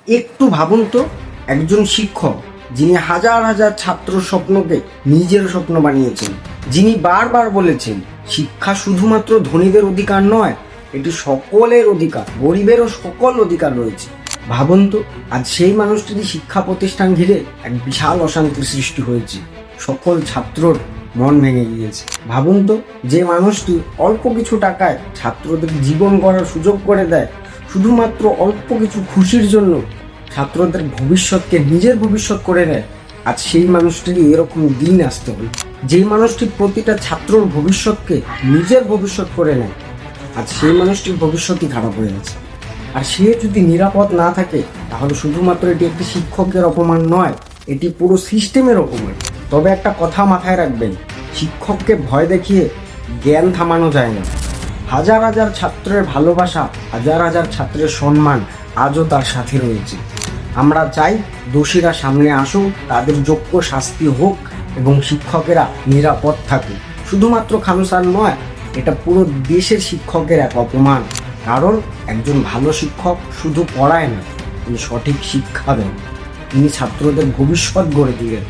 একটু ভাবুন তো, একজন শিক্ষক যিনি হাজার হাজার ছাত্র স্বপ্নকে নিজের স্বপ্ন বানিয়েছেন, যিনি বারবার বলেছেন শিক্ষা শুধুমাত্র ধনীদের অধিকার নয়, এটি সকলের অধিকার, গরিবেরও সকল অধিকার রয়েছে। ভাবুন তো, আজ সেই মানুষটিরই শিক্ষা প্রতিষ্ঠান ঘিরে এক বিশাল অশান্তির সৃষ্টি হয়েছে, সকল ছাত্রর মন ভেঙে গিয়েছে। ভাবুন তো, যে মানুষটি অল্প কিছু টাকায় ছাত্রদের জীবন গড়ার সুযোগ করে দেয়, শুধুমাত্র অল্প কিছু খুশির জন্য ছাত্রদের ভবিষ্যৎকে নিজের ভবিষ্যৎ করে নেয়, আজ সেই মানুষটির এরকম দিন আসতে হল। যেই মানুষটি প্রতিটা ছাত্রর ভবিষ্যৎকে নিজের ভবিষ্যৎ করে নেয়, আজ সেই মানুষটির ভবিষ্যৎই খারাপ হয়ে গেছে। আর সে যদি নিরাপদ না থাকে, তাহলে শুধুমাত্র এটি একটি শিক্ষকের অপমান নয়, এটি পুরো সিস্টেমের অপমান। তবে একটা কথা মাথায় রাখবেন, শিক্ষককে ভয় দেখিয়ে জ্ঞান থামানো যায় না। হাজার হাজার ছাত্রের ভালোবাসা, হাজার হাজার ছাত্রের সম্মান আজও তার সাথে রয়েছে। আমরা চাই দোষীরা সামনে আসুক, তাদের যোগ্য শাস্তি হোক এবং শিক্ষকেরা নিরাপদ থাকুক। শুধুমাত্র খানু স্যার নয়, এটা পুরো দেশের শিক্ষকের এক অপমান। কারণ একজন ভালো শিক্ষক শুধু পড়ায় না, তিনি সঠিক শিক্ষা দেন, তিনি ছাত্রদের ভবিষ্যৎ গড়ে দিলেন।